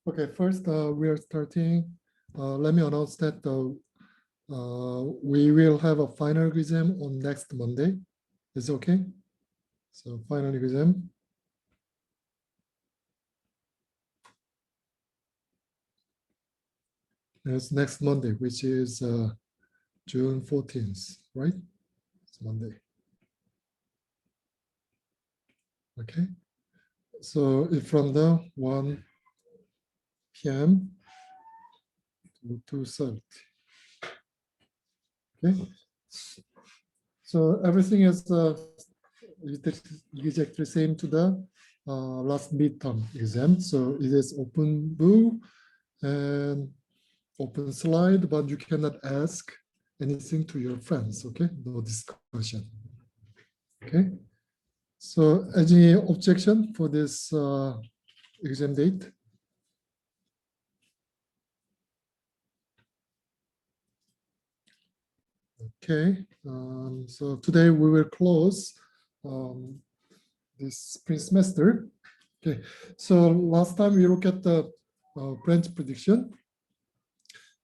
Okay, first we are starting. Let me announce that we will have a final exam on next Monday. Is it okay? So final exam. It's next Monday, which is June 14th, right? It's Monday. Okay. So it's from the 1 p.m. to 2:30. Okay. So everything is exactly same to the last midterm exam. So it is open book and open slide, but you cannot ask anything to your friends. Okay, no discussion. Okay. So any objection for this exam date? Okay, so today we will close this spring semester. Okay, so last time we looked at the branch prediction.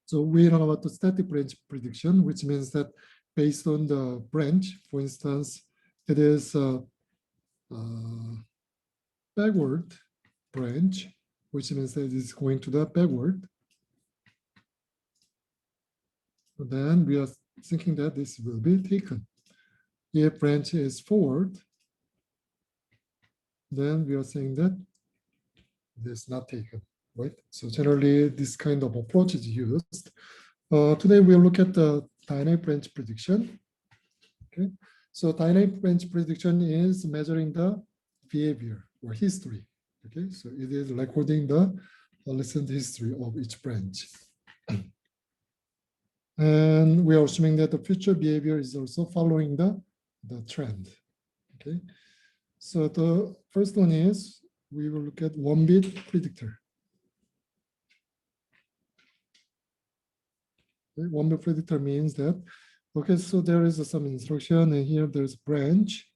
So we know about the static branch prediction, which means that based on the branch, for instance, it is backward branch, which means that it's going to the backward. Then we are thinking that this will be taken. If branch is forward, then we are saying that this is not taken, right? So generally, this kind of approach is used. Today we'll look at the dynamic branch prediction. Okay, so dynamic branch prediction is measuring the behavior or history. Okay, so it is recording the recent history of each branch. And we are assuming that the future behavior is also following the trend. Okay, so the first one is we will look at one-bit predictor. Okay, one-bit predictor means that, okay, so there is some instruction and here there's branch.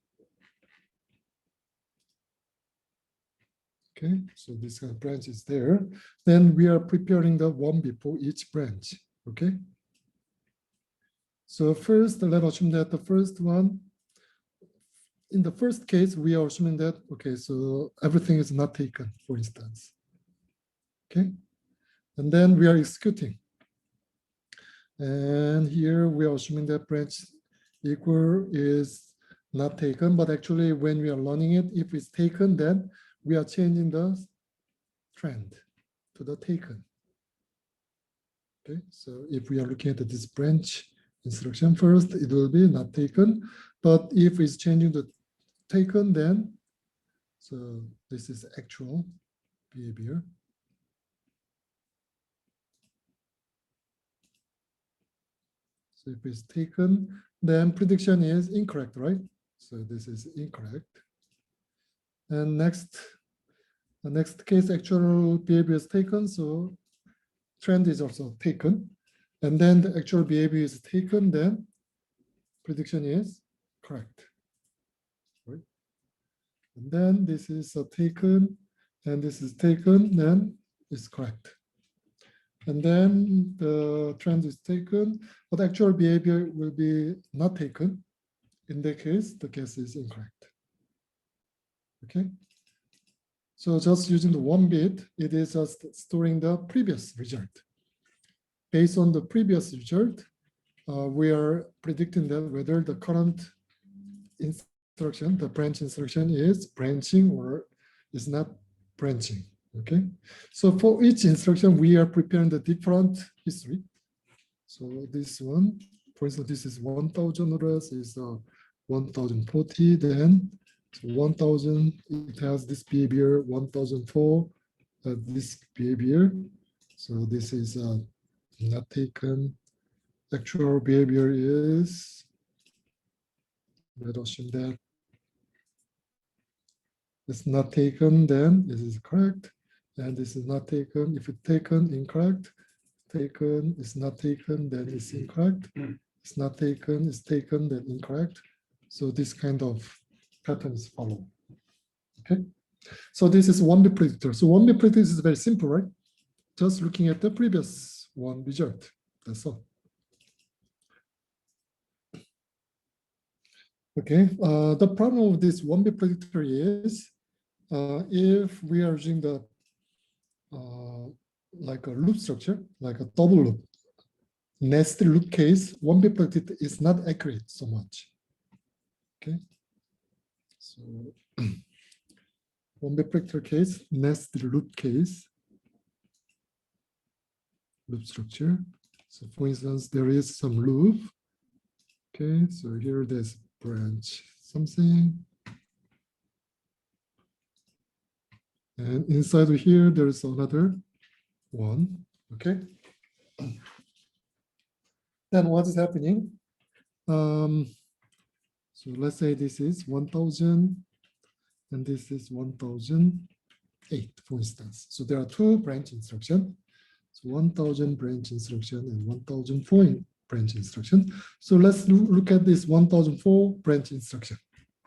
Okay, so this kind of branch is there. Then we are preparing the one-bit for each branch. Okay. So first, let us assume that the first one, in the first case, we are assuming that, okay, so everything is not taken, for instance. Okay. And then we are executing. And here we are assuming that branch equal is not taken, but actually when we are learning it, if it's taken, then we are changing the trend to the taken. Okay, so if we are looking at this branch instruction first, it will be not taken, but if it's changing the taken, then so this is actual behavior. So if it's taken, then prediction is incorrect, right? So this is incorrect. And the next case, actual behavior is taken, so trend is also taken. And then the actual behavior is taken, then prediction is correct. Right? And then this is taken, and this is taken, then it's correct. And then the trend is taken, but actual behavior will be not taken. In that case, the guess is incorrect. Okay. So just using the one bit, it is just storing the previous result. Based on the previous result, we are predicting that whether the current instruction, the branch instruction, is branching or is not branching. Okay. So for each instruction, we are preparing the different history. So this one, for instance, this is 1000 address is 1040, then 1000, it has this behavior, 1004, this behavior. So this is not taken. Actual behavior is, let us assume that it's not taken, then this is correct. And this is not taken. If it's taken, incorrect. Taken, it's not taken, then it's incorrect. It's not taken, it's taken, then incorrect. So this kind of patterns follow. Okay. So this is one-bit predictor. So one-bit predictor is very simple, right? just looking at the previous one result. That's all. Okay, the problem of this 1-bit predictor is if we are using the like a loop structure, like a double loop, nested loop case, 1-bit predictor is not accurate so much. Okay, so 1-bit predictor case, nested loop case, loop structure. So for instance, there is some loop. Okay, so here there's branch something. And inside of here, there's another one. Okay. Then what is happening? So let's say this is 1000 and this is 1008, for instance. So there are two branch instructions. So 1000 branch instruction and 1004 branch instruction. So let's look at this 1004 branch instruction.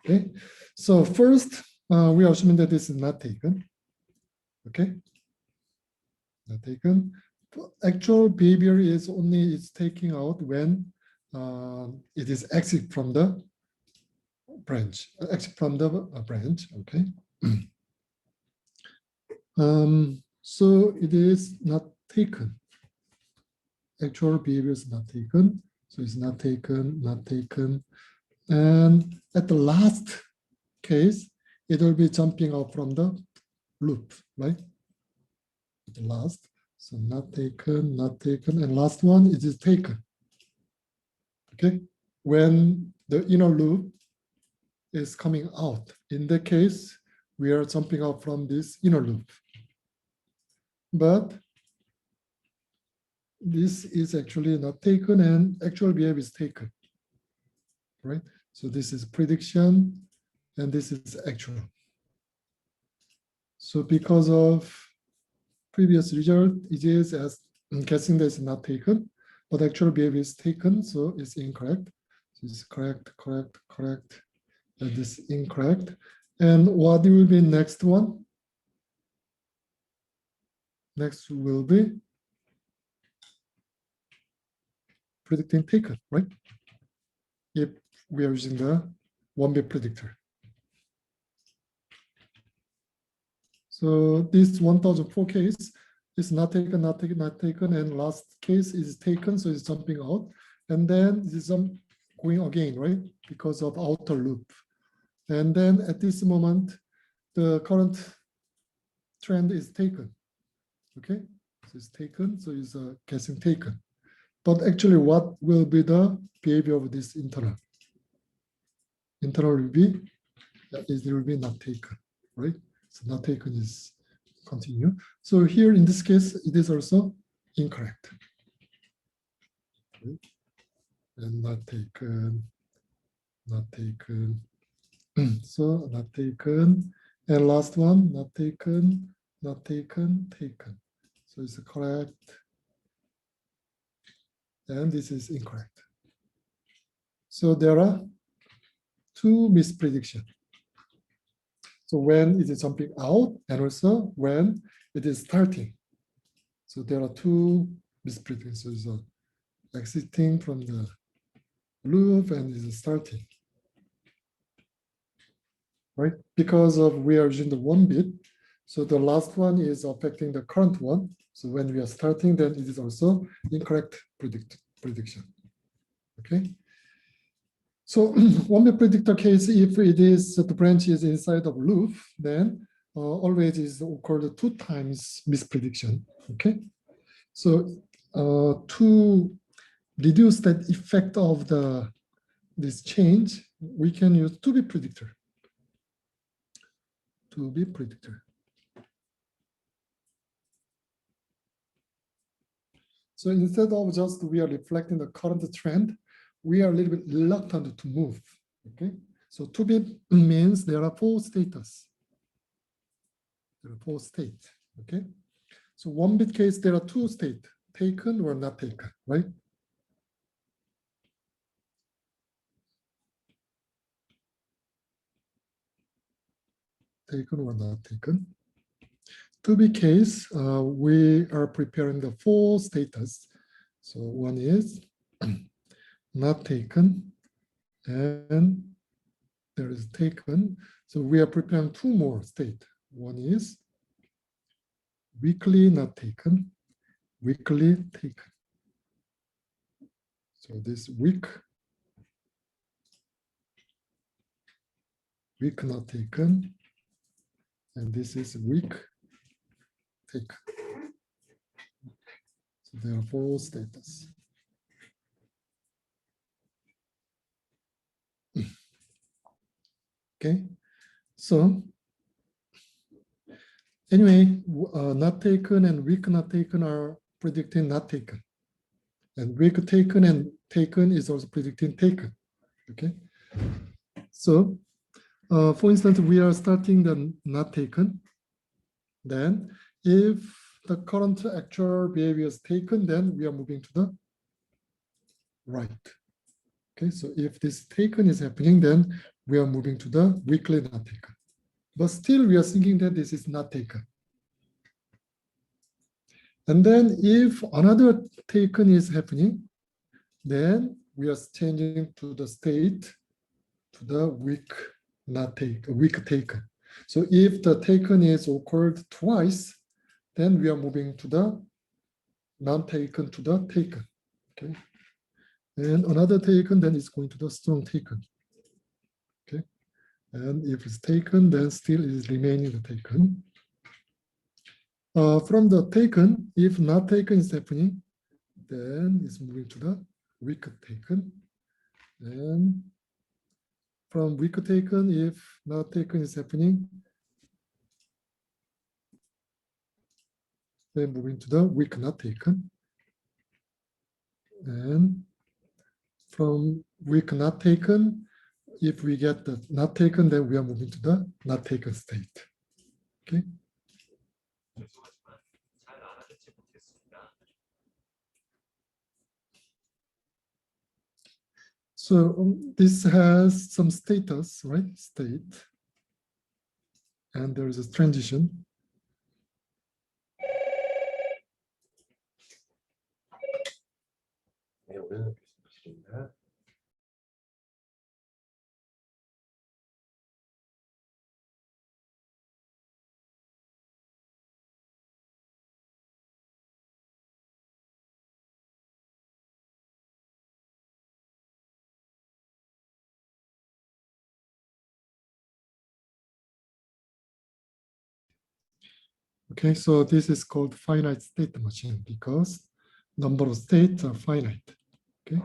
Okay. So first, we are assuming that this is not taken. Okay. Not taken. Actual behavior is only it's taking out when it is exit from the branch, exit from the branch. Okay. So it is not taken. Actual behavior is not taken. So it's not taken, not taken. And at the last case, it will be jumping out from the loop, right? At the last. So not taken, and last one it is taken. Okay, when the inner loop is coming out, in the case we are jumping out from this inner loop. But this is actually not taken, and actual behavior is taken. Right? So this is prediction, and this is actual. So because of previous result, it is as guessing that it's not taken, but actual behavior is taken, so it's incorrect. So it's correct, correct, correct, and this is incorrect. And what will be next one? Next will be predicting taken, right? If we are using the 1-bit predictor. So this 1004 case is not taken, not taken, not taken, and last case is taken, so it's jumping out. And then this is going again, right? Because of outer loop. And then at this moment, the current trend is taken. Okay, so it's taken, so it's guessing taken. But actually, what will be the behavior of this internal? Internal will be, it will be not taken, right? So not taken is continue. So here in this case, it is also incorrect. Okay. And not taken, not taken. So not taken. And last one, not taken, not taken, taken. So it's correct. And this is incorrect. So there are two mispredictions. So when it is jumping out and also when it is starting. So there are two mispredictions. So exiting from the loop and is starting. Right? Because of we are using the 1-bit. So the last one is affecting the current one. So when we are starting, then it is also incorrect prediction. Okay. So 1-bit predictor case, if it is the branch is inside of loop, then always is occurred 2 times misprediction. Okay. So to reduce that effect of this change, we can use 2-bit predictor. 2-bit predictor. So instead of just we are reflecting the current trend, we are a little bit reluctant to move. Okay. So 2-bit means there are 4 status. There are 4 states. Okay. So 1-bit case, there are 2 states, taken or not taken, right? Taken or not taken. to be case, we are preparing the 4 status. So one is not taken, and there is taken. So we are preparing 2 more state. One is weakly not taken, weakly taken. So this weak not taken, and this is weak taken. So there are 4 status. Okay, so anyway, not taken and weak not taken are predicting not taken, and weak taken and taken is also predicting taken. Okay, so for instance, we are starting the not taken. Then if the current actual behavior is taken, then we are moving to the right. Okay, so if this taken is happening, then we are moving to the weakly not taken. But still we are thinking that this is not taken. And then if another taken is happening, then we are changing to the state to the weak not taken, weak taken. So if the taken is occurred twice, then we are moving to the non-taken to the taken. Okay. And another taken, then it's going to the strong taken. Okay. And if it's taken, then still it is remaining the taken. From the taken, if not taken is happening, then it's moving to the weak taken. And from weak taken, if not taken is happening, then moving to the weak not taken. And from weak not taken, if we get the not taken, then we are moving to the not taken state. Okay. So this has some status, right? State. And there is a transition. Okay, so this is called finite state machine because number of states are finite. Okay.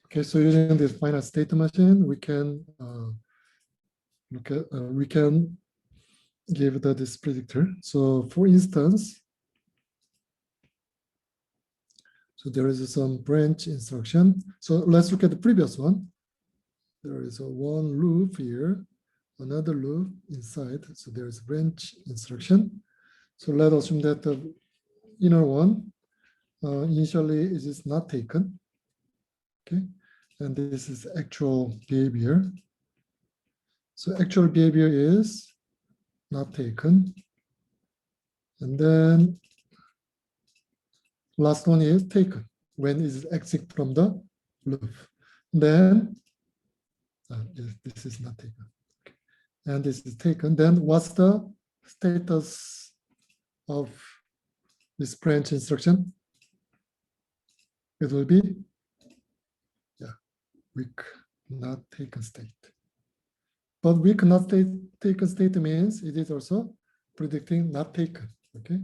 Okay, so using this finite state machine, we can look at we can give this predictor. So for instance, so there is some branch instruction. So let's look at the previous one. There is a one loop here, another loop inside. So there is branch instruction. So let us assume that the inner one initially it is not taken. Okay, and this is actual behavior. So actual behavior is not taken. And then last one is taken when it is exit from the loop. Then this is not taken. Okay. And this is taken. Then what's the status of this branch instruction? It will be weak not taken state. But weak not taken state means it is also predicting not taken. Okay.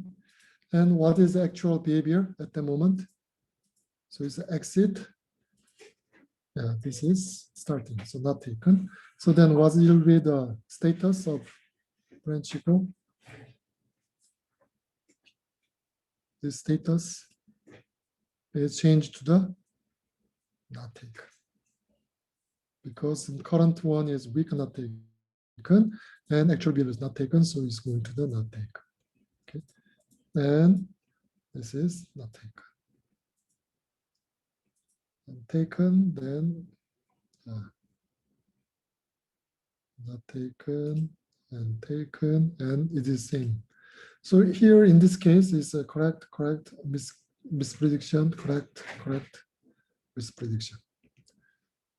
And what is the actual behavior at the moment? So it's exit. Yeah, this is starting, so not taken. So then what will be the status of branch equal? This status is changed to the not taken. Because the current one is weak not taken, and actual behavior is not taken, so it's going to the not taken. Okay. And this is not taken. and taken, then not taken, and it is same. So here in this case is a correct, misprediction, correct, misprediction.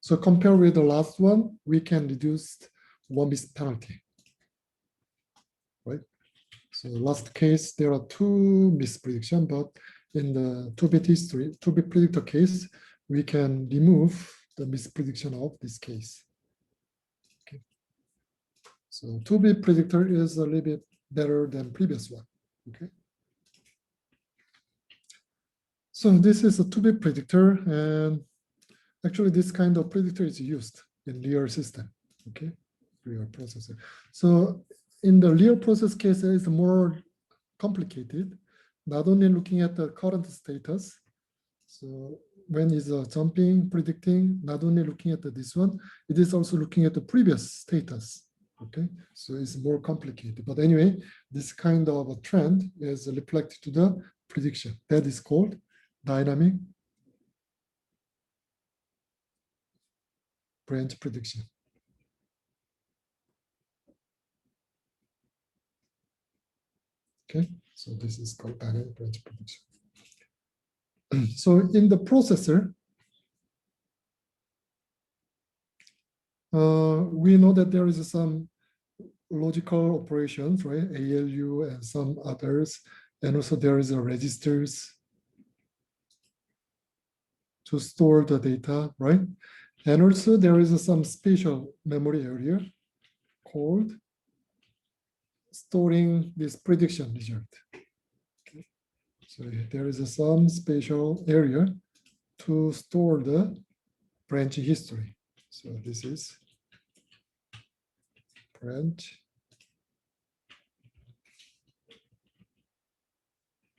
So compare with the last one, we can reduce one miss penalty, right? So last case, there are two misprediction, but in the two-bit history, two-bit predictor case, we can remove the misprediction of this case. Okay. So two-bit predictor is a little bit better than previous one. Okay. So this is a two-bit predictor, and actually this kind of predictor is used in real system. Okay, real processor. So in the real process case, it's more complicated. Not only looking at the current status. So when is jumping, predicting, not only looking at this one, it is also looking at the previous status. Okay, so it's more complicated. But anyway, this kind of a trend is reflected to the prediction. That is called dynamic branch prediction. Okay, so this is called dynamic branch prediction. So in the processor, we know that there is some logical operations, right? ALU and some others, and also there is a registers to store the data, right? And also there is some spatial memory area called storing this prediction result. Okay. So there is some spatial area to store the branch history. So this is branch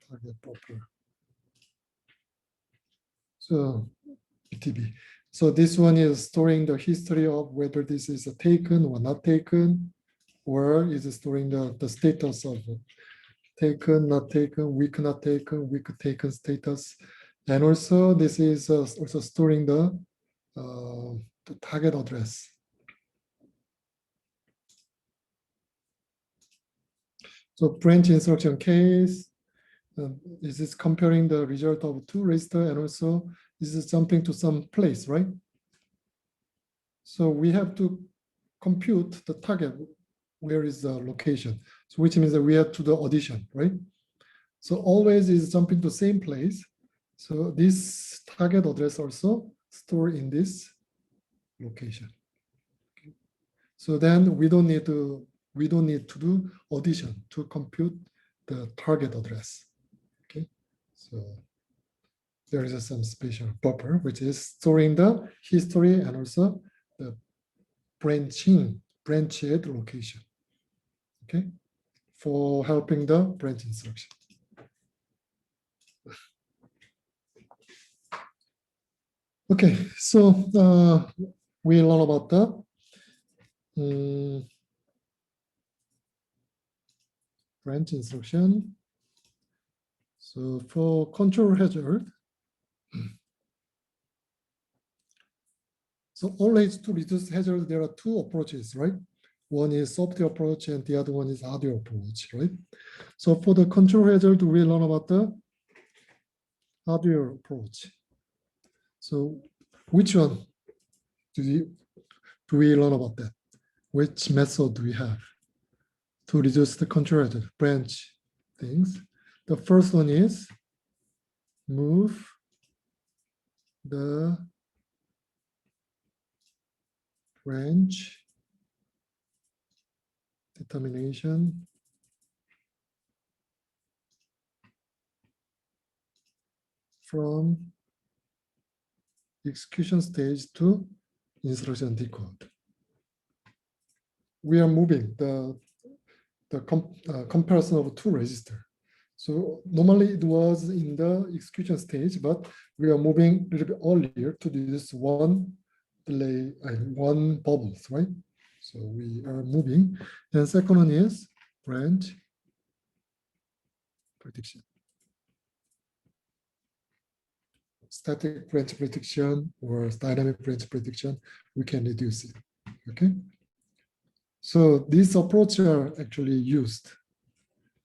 target buffer. So BTB. So this one is storing the history of whether this is taken or not taken, or is storing the status of taken, not taken, weak not taken, weak taken status. And also this is also storing the target address. So branch instruction case, this is comparing the result of two register, and also this is jumping to some place, right? So we have to compute the target, where is the location, so which means that we have to do addition, right? So always is jumping to same place. So this target address also stored in this location. Okay. So then we don't need to do addition to compute the target address. Okay, so there is some spatial buffer which is storing the history and also the branched location. Okay, for helping the branch instruction. Okay, so we learn about the branch instruction. So for control hazard, so always to reduce hazard, there are two approaches, right? One is software approach and the other one is hardware approach, right? So for the control hazard, we learn about the hardware approach. So which one do we learn about that? Which method do we have to reduce the control hazard, branch things? The first one is move the branch determination from execution stage to instruction decode. We are moving the comparison of two registers. So normally it was in the execution stage, but we are moving a little bit earlier to this one delay and one bubbles, right? So we are moving. And second one is branch prediction. static branch prediction or dynamic branch prediction, we can reduce it. Okay. So these approaches are actually used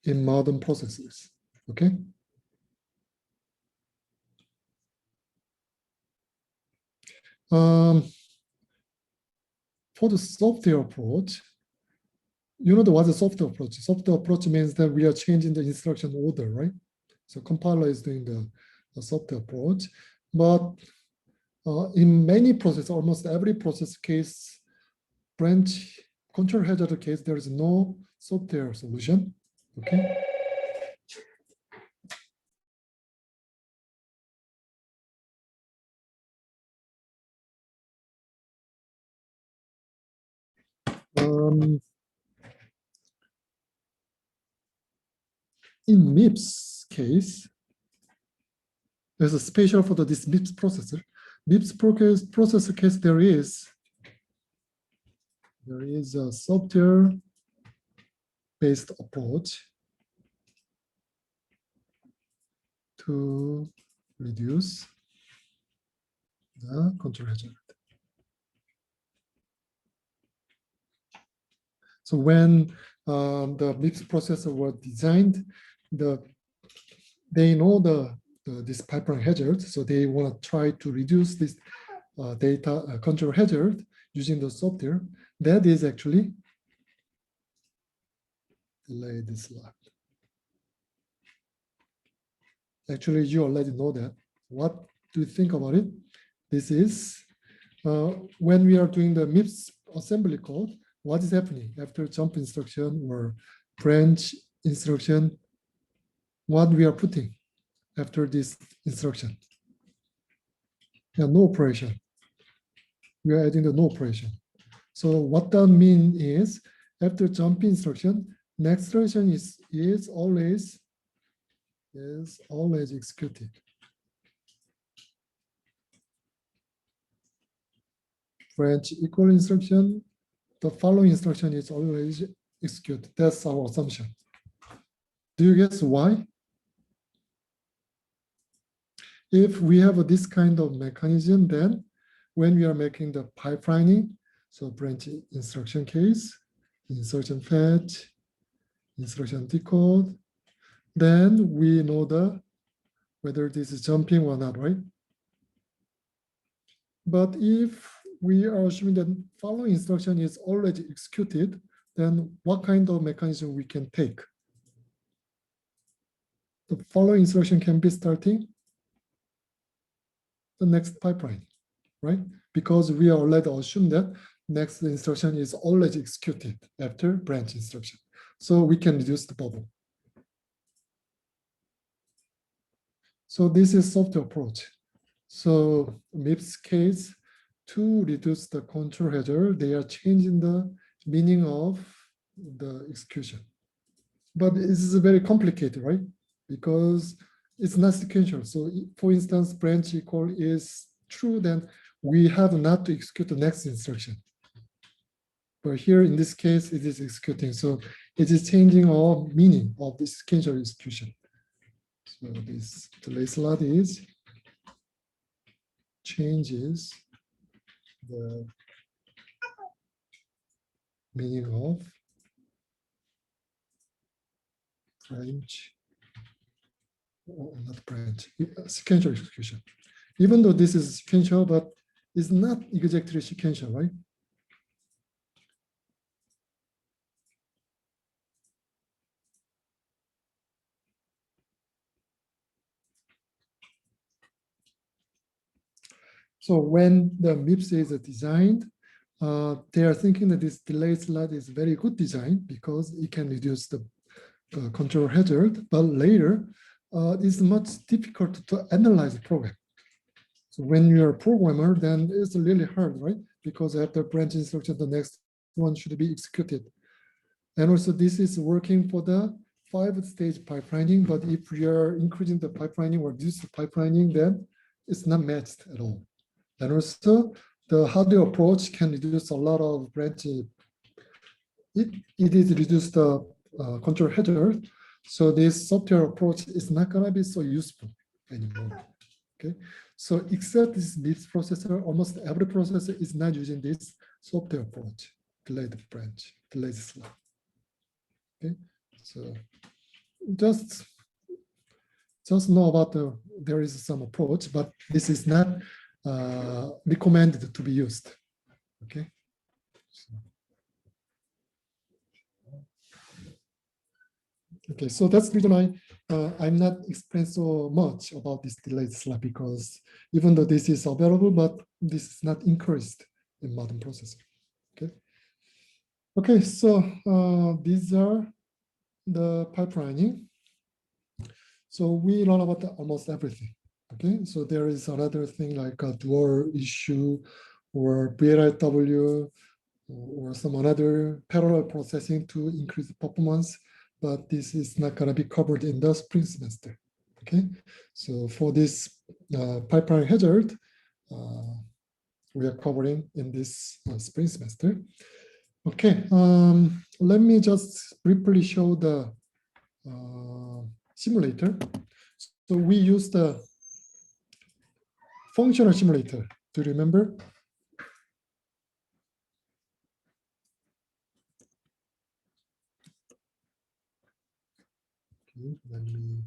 in modern processes. Okay. For the software approach, you know what the software approach? Software approach means that we are changing the instruction order, right? So compiler is doing the software approach, but in many processes, almost every process case, branch control hazard case, there is no software solution. Okay. In MIPS case, there's a special for this MIPS processor. MIPS processor case, there is a software-based approach to reduce the control hazard. So when the MIPS processor was designed, they know this pipeline hazard, so they want to try to reduce this data control hazard using the software. That is actually delay this slide. Actually, you already know that. What do you think about it? This is when we are doing the MIPS assembly code, what is happening after jump instruction or branch instruction? What we are putting after this instruction? Yeah, no operation. We are adding the no operation. So what that means is after jump instruction, next instruction is always executed. Branch equal instruction, the following instruction is always executed. That's our assumption. Do you guess why? If we have this kind of mechanism, then when we are making the pipelining, so branch instruction case, instruction fetch, instruction decode, then we know whether this is jumping or not, right? But if we are assuming that following instruction is already executed, then what kind of mechanism we can take? The following instruction can be starting the next pipeline, right? Because we already assumed that next instruction is already executed after branch instruction. So we can reduce the bubble. So this is software approach. So MIPS case, to reduce the control hazard, they are changing the meaning of the execution. But this is very complicated, right? Because it's not sequential. So for instance, branch equal is true, then we have not to execute the next instruction. But here in this case, it is executing. So it is changing all meaning of the sequential execution. So this delay slot is changes the meaning of branch, or not branch, sequential execution. Even though this is sequential, but it's not exactly sequential, right? So when the MIPS is designed, they are thinking that this delay slot is very good design because it can reduce the control hazard, but later it's much difficult to analyze the program. So when you're a programmer, then it's really hard, right? Because after branch instruction, the next one should be executed. And also this is working for the 5-stage pipelining, but if we are increasing the pipelining or reduce the pipelining, then it's not matched at all. And also the hardware approach can reduce a lot of branches. It is reduce the control hazard. So this software approach is not gonna be so useful anymore. Okay, so except this processor, almost every processor is not using this software approach, delayed branch, delayed slot. Okay, so just know about there is some approach, but this is not recommended to be used. Okay. Okay, so that's the reason I'm not explaining so much about this delayed slot, because even though this is available, but this is not encouraged in modern processor. Okay. Okay, so these are the pipelining. So we learn about almost everything. Okay, so there is another thing like a dual issue or VLIW or some another parallel processing to increase performance, but this is not going to be covered in the spring semester. Okay, so for this pipeline hazard, we are covering in this spring semester. Okay, let me just briefly show the simulator. So we use the functional simulator. Do you remember? Okay, let me.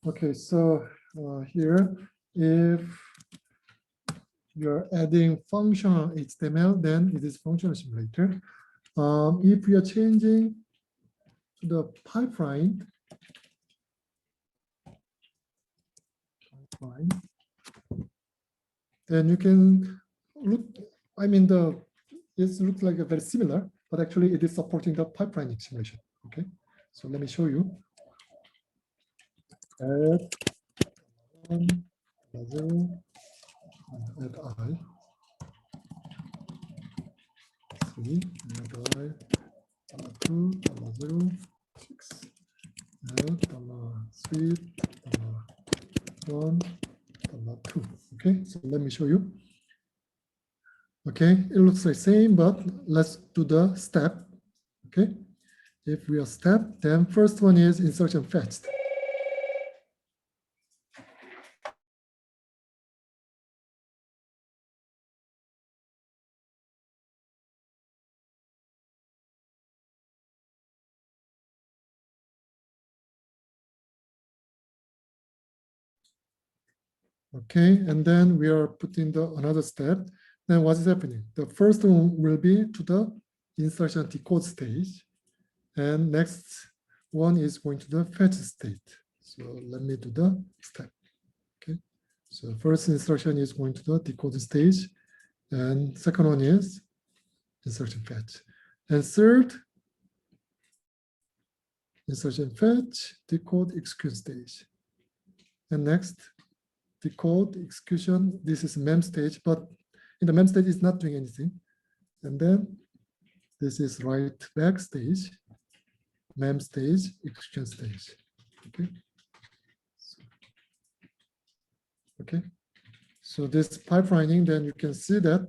Okay, so here, if you're adding functional HTML, then it is functional simulator. If we are changing to the pipeline, then you can look, I mean, it looks like a very similar, but actually it is supporting the pipeline simulation. Okay, so let me show you. Add 1, 0, add I, 3, add I, 2, 0, 6, add $3, $1, $2. Okay, so let me show you. Okay, it looks the same, but let's do the step. Okay, if we are step, then first one is insertion fetched. Okay, and then we are putting the another step. Then what is happening? The first one will be to the insertion decode stage, and next one is going to the fetch state. So let me do the step. Okay, so first instruction is going to the decode stage, and second one is insertion fetch, and third insertion fetch, decode execution stage, and next decode execution. This is mem stage, but in the mem stage it's not doing anything. And then this is write back stage, mem stage, execution stage. Okay. Okay. So this pipelining, then you can see that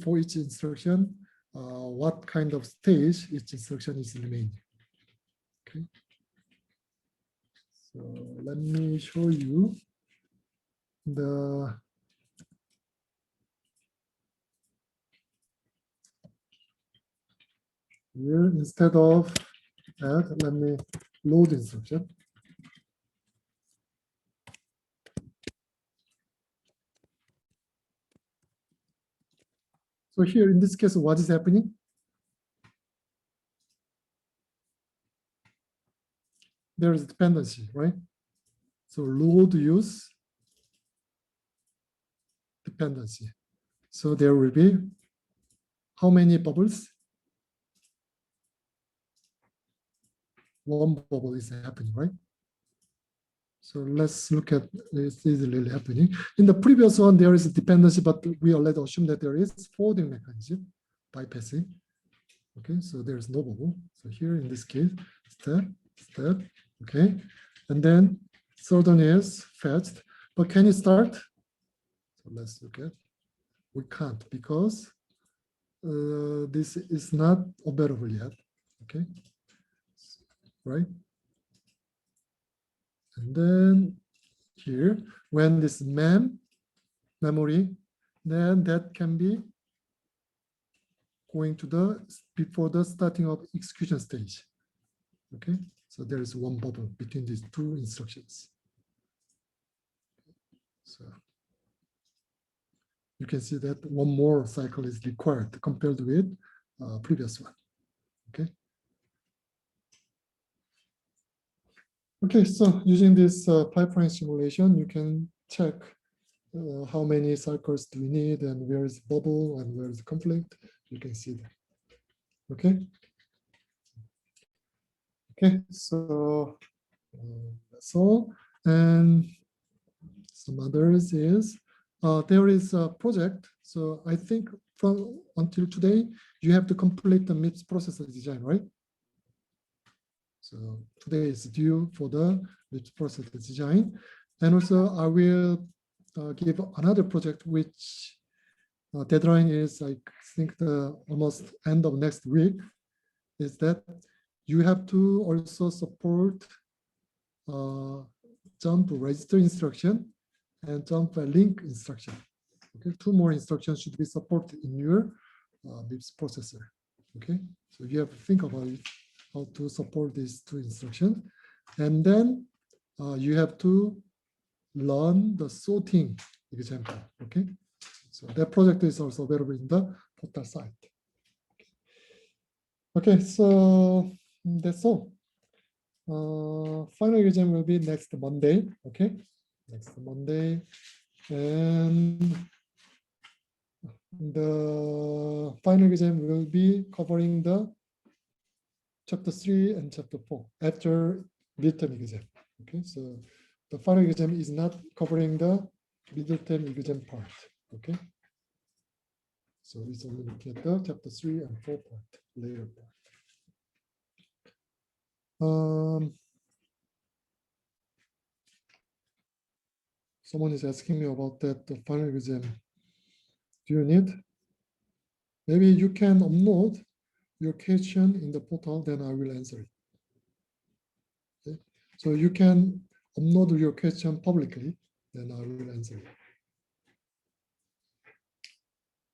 for each instruction, what kind of stage each instruction is remaining. Okay. So let me show you the here instead of that, let me load instruction. So here in this case, what is happening? There is dependency, right? So load use dependency. So there will be how many bubbles? One bubble is happening, right? So let's look at this is really happening. In the previous one, there is a dependency, but we already assume that there is forwarding mechanism bypassing. Okay, so there is no bubble. So here in this case, step, okay. And then third one is fetched. But can you start? So let's look at. We can't because this is not available yet. Okay, right? And then here, when this memory, then that can be going to the before the starting of execution stage. Okay, so there is one bubble between these two instructions. So you can see that one more cycle is required compared with previous one. Okay. Okay, so using this pipeline simulation, you can check how many cycles do we need and where is the bubble and where is the conflict. You can see that. Okay. Okay, so that's all. And some others is there is a project. So I think from until today, you have to complete the MIPS processor design, right? So today is due for the MIPS processor design. And also I will give another project which deadline is I think the almost end of next week, is that you have to also support jump register instruction and jump link instruction. Okay, two more instructions should be supported in your MIPS processor. Okay, so you have to think about it, how to support these two instructions, and then you have to learn the sorting example. Okay, so that project is also available in the portal site. Okay, so that's all. Final exam will be next Monday. Okay, next Monday, and the final exam will be covering the chapter 3 and chapter 4 after midterm exam. Okay, so the final exam is not covering the midterm exam part. Okay, so it's only looking at the chapter 3 and 4 part, later part. Someone is asking me about that, the final exam. Do you need? Maybe you can upload your question in the portal, then I will answer it. Okay? So you can upload your question publicly, then I will answer it.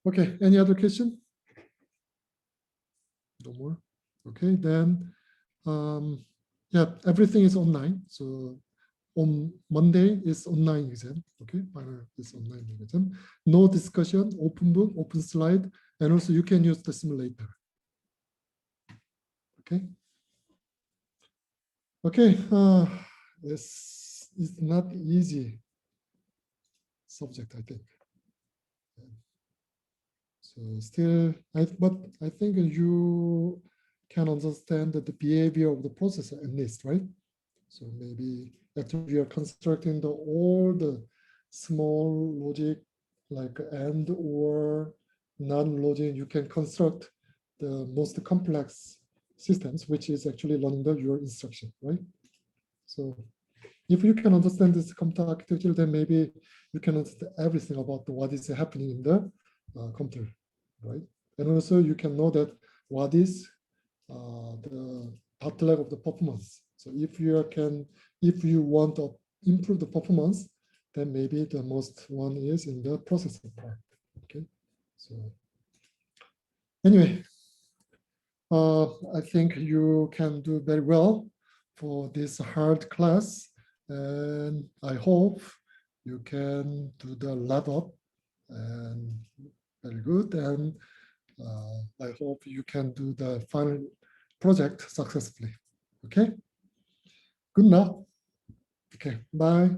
Okay, any other question? No more. Okay, then yeah, everything is online. So on Monday is online exam. Okay, final is online exam. No discussion, open book, open slide, and also you can use the simulator. Okay. Okay, this is not easy subject, I think. So still, but I think you can understand that the behavior of the processor at least, right? So maybe after you are constructing all the small logic like AND or non-logic, you can construct the most complex systems, which is actually running your instruction, right? So if you can understand this computer architecture, then maybe you can understand everything about what is happening in the computer, right? And also you can know that what is the bottleneck of the performance. So if you want to improve the performance, then maybe the most one is in the processor part. Okay, so anyway, I think you can do very well for this hard class, and I hope you can do the lab up and very good, and I hope you can do the final project successfully. Okay, good luck. Okay, bye.